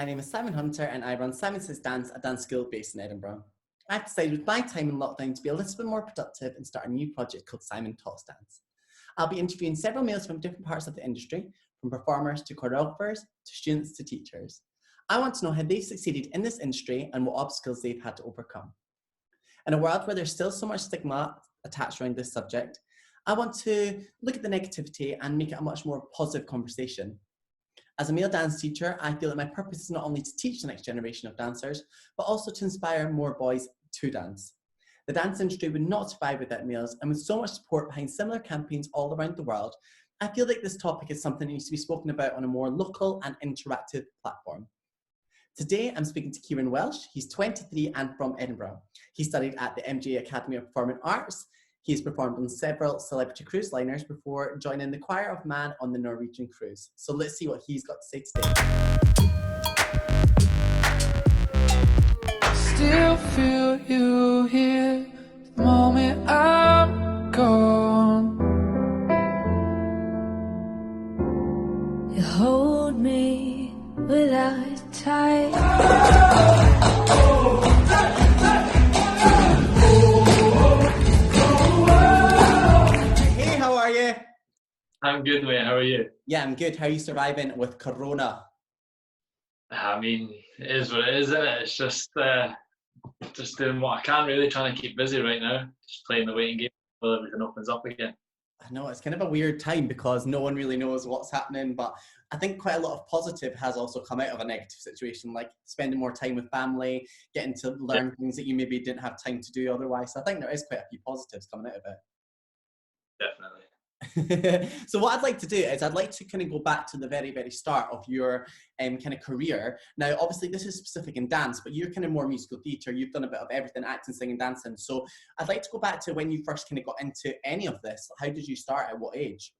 name is Ssd Hunter and I run Simon Says Dance, a dance school based in Edinburgh. I've decided with my time in lockdown to be a little bit more productive and start a new project called Simon Talks Dance. I'll be interviewing several males from different parts of the industry, from performers to choreographers to students to teachers. I want to know how they've succeeded in this industry and what obstacles they've had to overcome. In a world where there's still so much stigma attached around this subject, I want to look at the negativity and make it a much more positive conversation. As a male dance teacher, I feel that my purpose is not only to teach the next generation of dancers, but also to inspire more boys to dance. The dance industry would not survive without males, and with so much support behind similar campaigns all around the world, I feel like this topic is something that needs to be spoken about on a more local and interactive platform. Today, I'm speaking to Kieran Welsh. He's 23 and from Edinburgh. He studied at the MGA Academy of Performing Arts. He's performed on several celebrity cruise liners before joining the choir of man on the Norwegian Cruise. So let's see what he's got to say today. Still feel you here the moment I'm gone. You hold me without tight. Hey, how are you? I'm good, mate. How are you? Yeah, I'm good. How are you surviving with Corona? I mean, it is what it is, isn't it? It's just doing what I can, really, trying to keep busy right now. Just playing the waiting game until everything opens up again. I know it's kind of a weird time because no one really knows what's happening, but I think quite a lot of positive has also come out of a negative situation, like spending more time with family, getting to learn things that you maybe didn't have time to do otherwise. So I think there is quite a few positives coming out of it. Definitely. So what I'd like to do is I'd like to kind of go back to the very, very start of your kind of career. Now, obviously this is specific in dance, but you're kind of more musical theatre. You've done a bit of everything, acting, singing, dancing. So I'd like to go back to when you first kind of got into any of this. How did you start? At what age?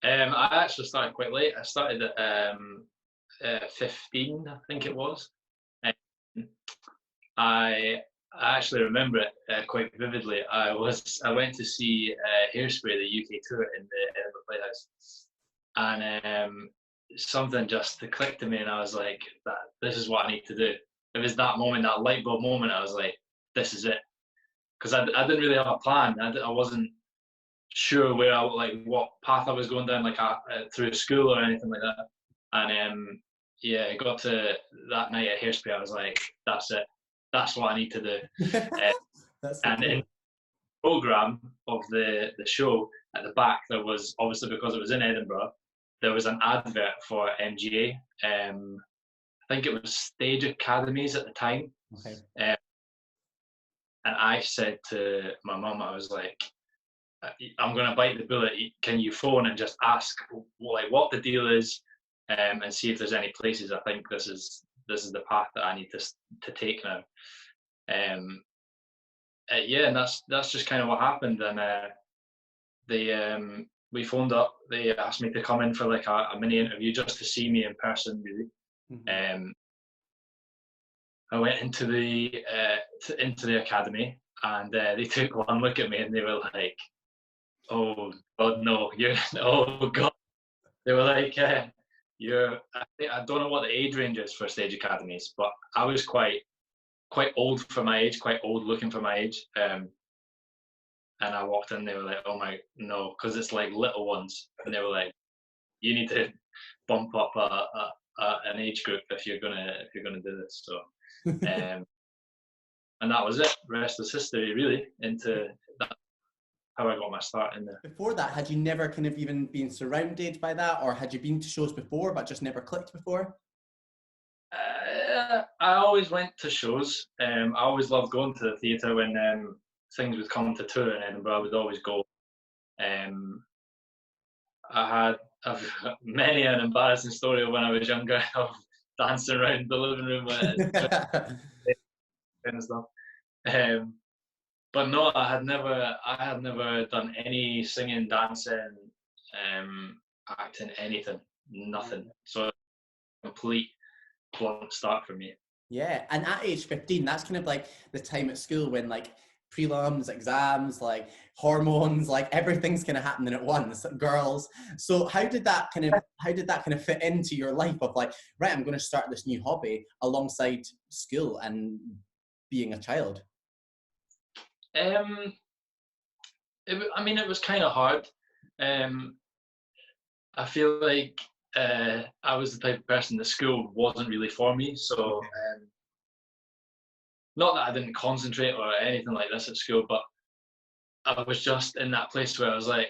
I actually started quite late. I started at 15, I think it was. I actually remember it quite vividly. I went to see Hairspray, the UK tour in the Edinburgh Playhouse, and something just clicked to me, and I was like, this is what I need to do. It was that moment, that light bulb moment. I was like, this is it, because I didn't really have a plan. I wasn't sure what path I was going down, through school or anything like that. And it got to that night at Hairspray. I was like, that's it. That's what I need to do. And in the programme of the show, at the back, there was, obviously because it was in Edinburgh, there was an advert for MGA. I think it was Stage Academies at the time. Okay. And I said to my mum, I was like, I'm going to bite the bullet. Can you phone and just ask what the deal is, and see if there's any places? I think this is the path that I need to take now. And that's just kind of what happened. And we phoned up. They asked me to come in for a mini interview just to see me in person, really. Mm-hmm. I went into the academy, and they took one look at me, and they were like, "Oh God, no! Oh God!" They were like, I don't know what the age range is for stage academies, but I was quite old for my age, quite old looking for my age. And I walked in, they were like, "Oh my, no," because it's like little ones, and they were like, "You need to bump up an age group if you're gonna do this." So, and that was it. The rest is history, really. Into that, how I got my start in there. Before that, had you never kind of even been surrounded by that, or had you been to shows before but just never clicked before? I always went to shows. I always loved going to the theatre when things would come to tour in Edinburgh. I would always go. I had many an embarrassing story when I was younger of dancing around the living room and stuff. But no, I had never done any singing, dancing, acting, anything, nothing. So complete blunt start for me. Yeah, and at age 15, that's kind of like the time at school when prelims, exams, like hormones, like everything's kind of happening at once, girls. So how did that kind of fit into your life of like, right, I'm going to start this new hobby alongside school and being a child? It was kind of hard. I feel like I was the type of person that school wasn't really for me. So not that I didn't concentrate or anything like this at school, but I was just in that place where I was like,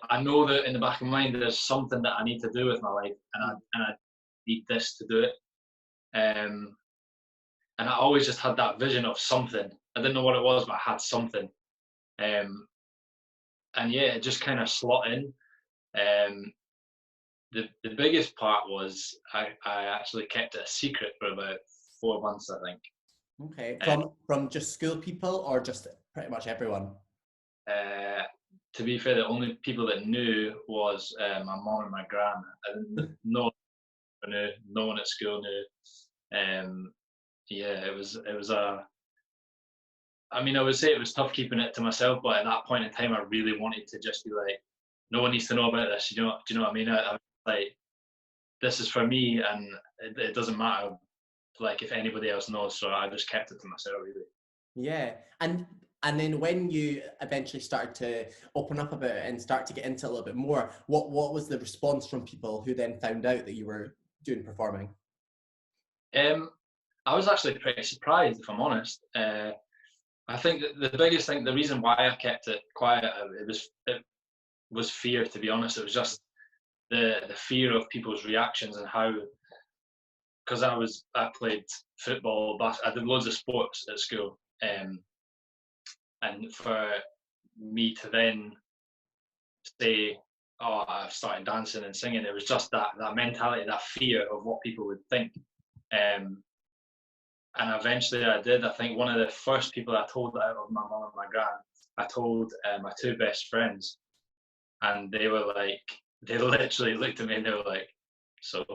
I know that in the back of my mind there's something that I need to do with my life, and I need this to do it. And I always just had that vision of something. I didn't know what it was, but I had something. And yeah, it just kind of slot in. The biggest part was I actually kept it a secret for about 4 months, I think. Okay, from just school people or just pretty much everyone? To be fair, the only people that knew was my mom and my gran. I didn't, no one knew, no one at school knew. Yeah, it was I would say it was tough keeping it to myself, but at that point in time, I really wanted to just be like, no one needs to know about this. Do you know what I mean? Like, this is for me, and it doesn't matter, like, if anybody else knows. So I just kept it to myself, really. Yeah, and then when you eventually started to open up about it and start to get into it a little bit more, what was the response from people who then found out that you were doing performing? I was actually pretty surprised, if I'm honest. I think that the biggest thing, the reason why I kept it quiet, it was fear. To be honest, it was just the fear of people's reactions and how. Because I played football, I did loads of sports at school, and for me to then say, "Oh, I've started dancing and singing," it was just that mentality, that fear of what people would think. And eventually I did. I think one of the first people I told out of my mum and my gran, I told my two best friends, and they literally looked at me and they were like, "So?"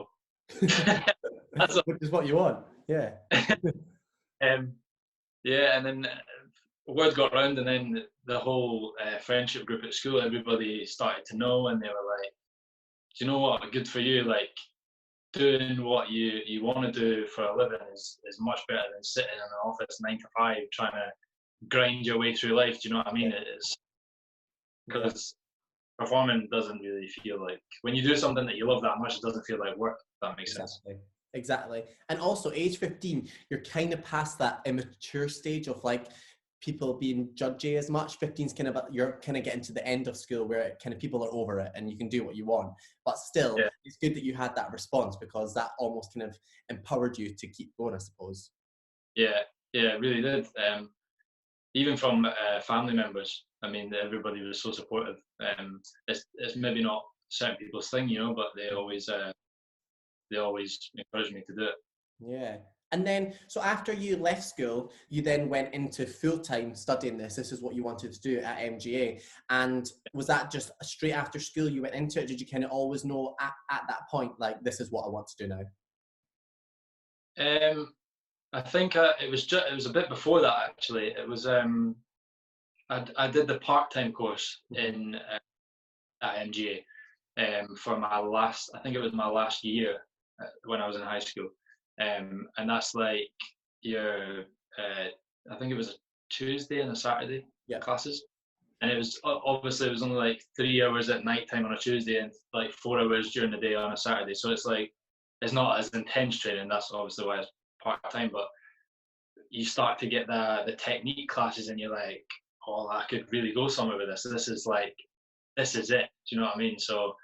Which is what you want, yeah. Yeah, and then word got around, and then the whole friendship group at school, everybody started to know, and they were like, "Do you know what? Good for you. Like, doing what you want to do for a living is much better than sitting in an office 9 to 5 trying to grind your way through life." Do you know what I mean? It is, because performing doesn't really feel like, when you do something that you love that much, it doesn't feel like work, if that makes sense. Exactly. And also age 15, you're kind of past that immature stage of like people being judgy as much. 15's kind of, you're kind of getting to the end of school where kind of people are over it and you can do what you want. But still, it's good that you had that response, because that almost kind of empowered you to keep going, I suppose. Yeah, it really did. Even from family members. I mean, everybody was so supportive. It's maybe not certain people's thing, but they always encouraged me to do it. Yeah. And then, so after you left school, you then went into full-time studying this. This is what you wanted to do at MGA. And was that just straight after school you went into it? Did you kind of always know at that point, like, this is what I want to do now? I think it was a bit before that, actually. It was I did the part-time course in at MGA for my last, I think it was my last year when I was in high school. And that's like your, I think it was a Tuesday and a Saturday classes. And it was, obviously it was only like 3 hours at night time on a Tuesday and like 4 hours during the day on a Saturday. So it's like, it's not as intense training. That's obviously why it's part-time, but you start to get the technique classes and you're like, oh, I could really go somewhere with this. This is it. Do you know what I mean? So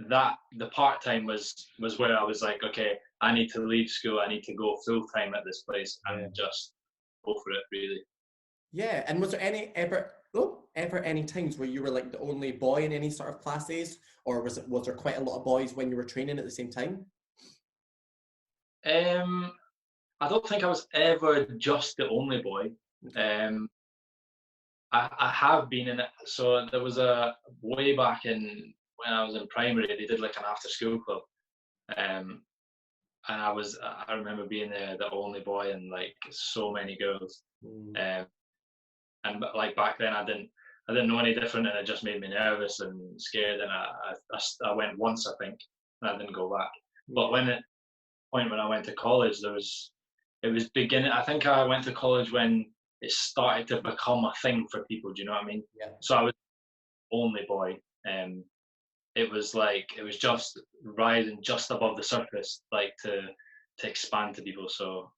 the part-time was where I was like, okay, I need to leave school. I need to go full-time at this place and just go for it, really. Yeah. And was there ever any times where you were like the only boy in any sort of classes, or was there quite a lot of boys when you were training at the same time? I don't think I was ever just the only boy. I have been in it. So there was a way back when I was in primary, they did like an after school club. And I remember being the only boy and like so many girls. And And like back then, I didn't know any different, and it just made me nervous and scared. And I went once, I think, and I didn't go back. But when I went to college, it was beginning. I think I went to college when it started to become a thing for people. Do you know what I mean? Yeah. So I was the only boy. It was just rising just above the surface, like to expand to people. So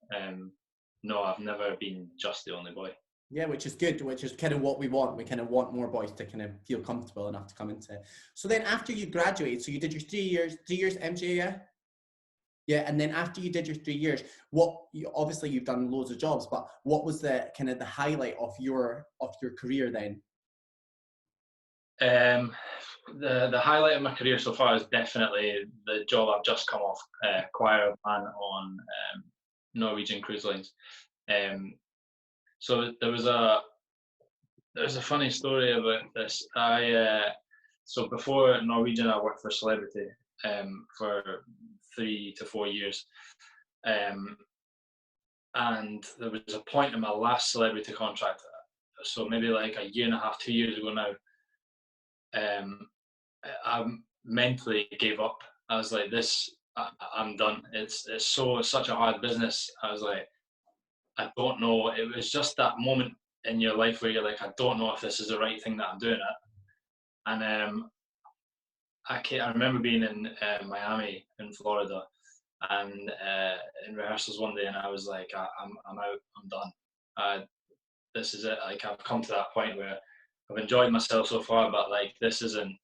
no, I've never been just the only boy. Yeah, which is good, which is kind of what we want. We kind of want more boys to kind of feel comfortable enough to come into it. So then after you graduated, so you did your 3 years MJ, yeah? Yeah, and then after you did your 3 years, obviously you've done loads of jobs, but what was the kind of the highlight of your career then? The highlight of my career so far is definitely the job I've just come off, choir man on Norwegian Cruise Lines. So there's a funny story about this. So before Norwegian, I worked for Celebrity for 3 to 4 years, and there was a point in my last Celebrity contract, so maybe like a year and a half, 2 years ago now. I mentally gave up. I was like, I'm done. It's such a hard business. I was like, I don't know. It was just that moment in your life where you're like, I don't know if this is the right thing that I'm doing it. And I remember being in Miami in Florida, and in rehearsals one day, and I was like, I'm out. I'm done. This is it. Like, I've come to that point where I've enjoyed myself so far, but like, this isn't.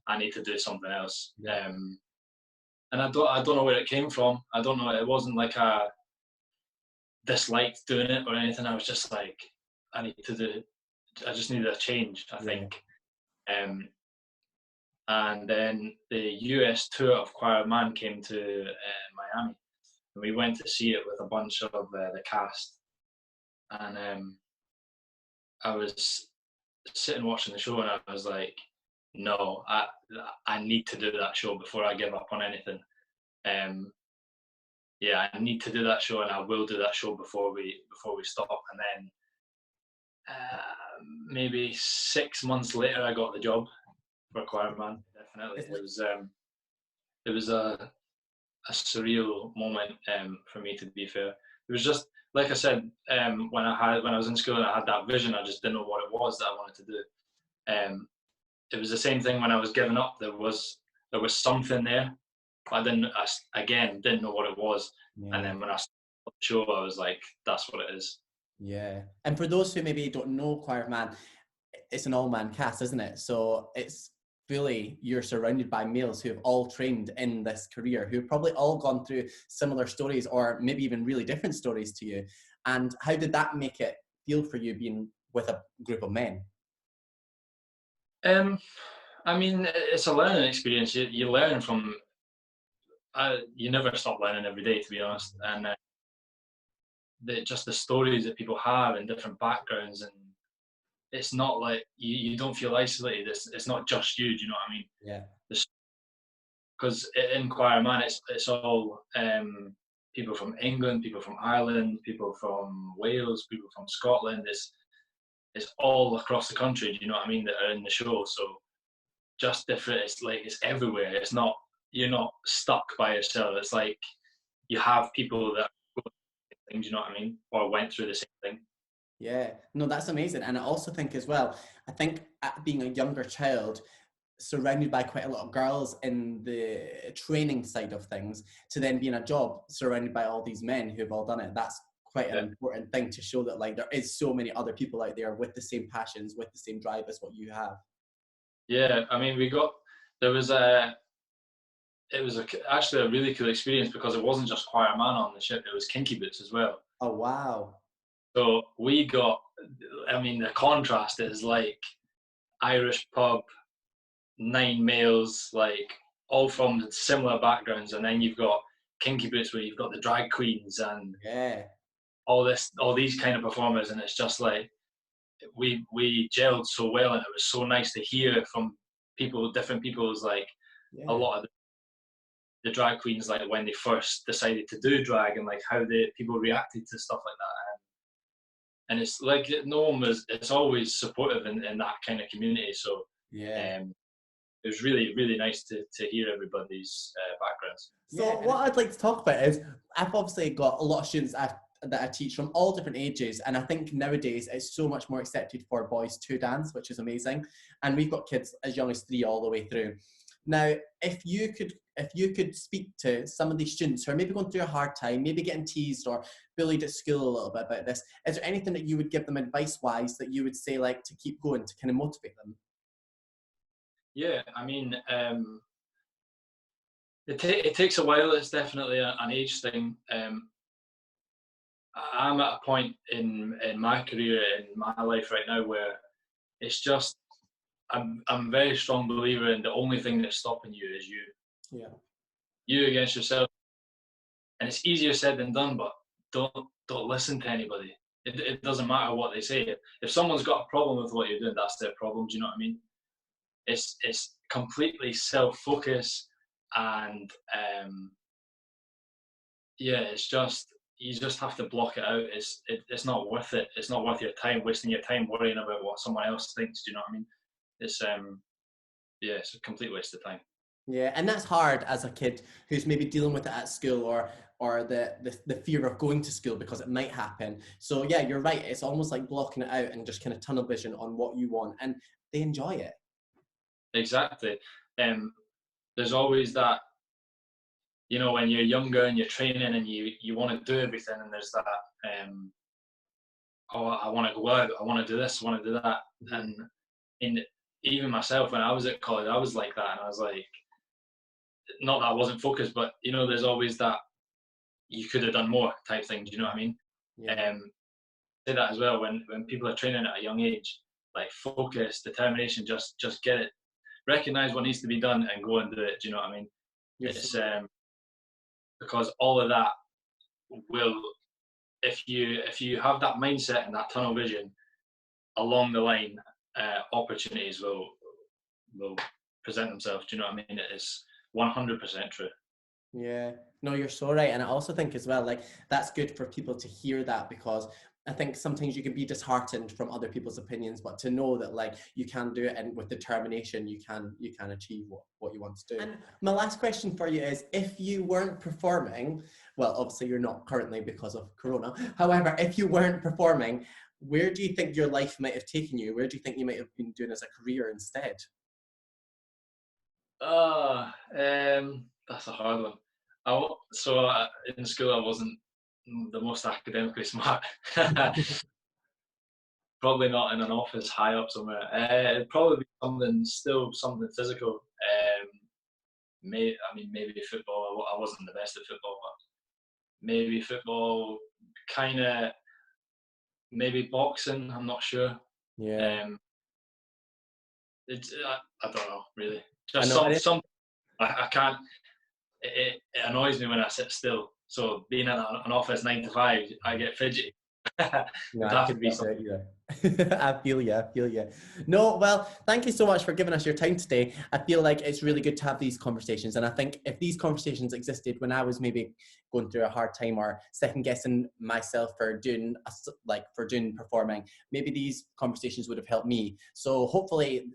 I need to do something else. Yeah. And I don't know where it came from. I don't know. It wasn't like I disliked doing it or anything. I was just like, I just needed a change, I think. And then the US tour of Choir of Man came to Miami, and we went to see it with a bunch of the cast. And I was sitting watching the show, and I was like, no, I need to do that show before I give up on anything. Yeah, I need to do that show, and I will do that show before we stop. And then maybe 6 months later, I got the job for Choir Man. Definitely, it was a surreal moment for me. To be fair, it was just like I said, when I was in school and I had that vision, I just didn't know what it was that I wanted to do. It was the same thing when I was giving up. There was something there. I didn't know what it was. Yeah. And then when I started the show, I was like, that's what it is. Yeah. And for those who maybe don't know Choir of Man, it's an all-man cast, isn't it? So it's fully, you're surrounded by males who have all trained in this career, who have probably all gone through similar stories or maybe even really different stories to you. And how did that make it feel for you being with a group of men? I mean, it's a learning experience. You learn from, you never stop learning every day, to be honest. And just the stories that people have and different backgrounds, and it's not like you don't feel isolated. It's not just you. Do you know what I mean? Yeah. Because in Choir Man, it's all people from England, people from Ireland, people from Wales, people from Scotland. It's all across the country. Do you know what I mean? That are in the show. So just different. It's like it's everywhere. It's not, you're not stuck by yourself. It's like you have people that go through things. You know what I mean? Or went through the same thing. Yeah, no, that's amazing. And I also think as well, I think being a younger child, surrounded by quite a lot of girls in the training side of things, to then be in a job surrounded by all these men who have all done it, that's quite an important thing to show that like there is so many other people out there with the same passions, with the same drive as what you have. Yeah, I mean, it was actually a really cool experience because it wasn't just Choir Man on the ship, it was Kinky Boots as well. Oh, wow. So we got, I mean, the contrast is like Irish pub, 9 males, like all from similar backgrounds, and then you've got Kinky Boots where you've got the drag queens and all these kind of performers, and it's just like we gelled so well, and it was so nice to hear from different people's like a lot of the drag queens, like when they first decided to do drag and like how the people reacted to stuff like that. and it's like it's always supportive in that kind of community. So Yeah. it was really, really nice to hear everybody's backgrounds. So what I'd like to talk about is, I've obviously got a lot of students that I teach from all different ages, and I think nowadays it's so much more accepted for boys to dance, which is amazing. And we've got kids as young as 3 all the way through. Now, if you could speak to some of these students who are maybe going through a hard time, maybe getting teased or bullied at school a little bit about this, is there anything that you would give them advice-wise that you would say, like, to keep going, to kind of motivate them? Yeah, I mean, it takes a while. It's definitely an age thing. I'm at a point in my career, in my life right now, where it's just, I'm a very strong believer in the only thing that's stopping you is you. Yeah. You against yourself. And it's easier said than done, but don't listen to anybody. It doesn't matter what they say. If someone's got a problem with what you're doing, that's their problem. Do you know what I mean? It's completely self-focus, and it's just, you just have to block it out. It's not worth it. It's not worth your time, wasting your time worrying about what someone else thinks. Do you know what I mean? It's it's a complete waste of time. Yeah, and that's hard as a kid who's maybe dealing with it at school, or the fear of going to school because it might happen. So yeah, you're right. It's almost like blocking it out and just kind of tunnel vision on what you want, and they enjoy it. Exactly. There's always that, you know, when you're younger and you're training and you want to do everything, and there's that, I want to go out, I want to do this, I want to do that. And even myself, when I was at college, I was like that, and I was like, not that I wasn't focused, but you know, there's always that you could have done more type thing. Do you know what I mean? Yeah. Say that as well when people are training at a young age, like focus, determination, just get it, recognize what needs to be done and go and do it. Do you know what I mean? It's because all of that will, if you have that mindset and that tunnel vision, along the line, opportunities will present themselves. Do you know what I mean? It is 100% true. Yeah, no, you're so right. And I also think as well, like, that's good for people to hear that, because I think sometimes you can be disheartened from other people's opinions, but to know that, like, you can do it, and with determination you can achieve what you want to do. And my last question for you is, if you weren't performing, well, obviously you're not currently because of Corona, however, if you weren't performing, where do you think your life might have taken you? Where do you think you might have been doing as a career instead? That's a hard one. In school I wasn't the most academically smart. Probably not in an office high up somewhere. It'd probably be something physical. Maybe football. I wasn't the best at football, but maybe football, kind of, maybe boxing. I'm not sure. Yeah. I don't know really. Just some. I can't. It annoys me when I sit still. So being in an office 9 to 5, I get fidgety. No, that could be something. I feel you. No, well, thank you so much for giving us your time today. I feel like it's really good to have these conversations, and I think if these conversations existed when I was maybe going through a hard time or second guessing myself for doing performing, maybe these conversations would have helped me. So hopefully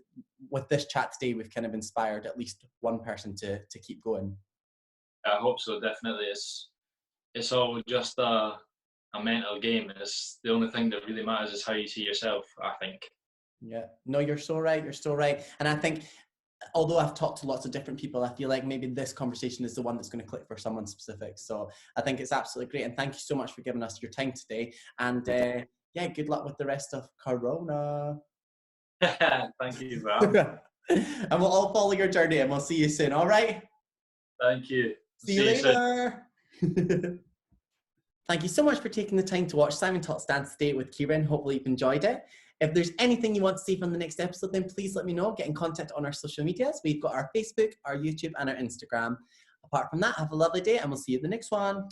with this chat today, we've kind of inspired at least one person to keep going. I hope so, definitely. It's all just a mental game. It's the only thing that really matters is how you see yourself, I think. Yeah, no, you're so right. And I think, although I've talked to lots of different people, I feel like maybe this conversation is the one that's going to click for someone specific. So I think it's absolutely great. And thank you so much for giving us your time today. And good luck with the rest of Corona. Thank you for having me. And we'll all follow your journey, and we'll see you soon. All right? Thank you. See you later. Thank you so much for taking the time to watch Simon Talks Dance today with Kieran. Hopefully you've enjoyed it. If there's anything you want to see from the next episode, then please let me know. Get in contact on our social medias. We've got our Facebook, our YouTube, and our Instagram. Apart from that, have a lovely day, and we'll see you in the next one.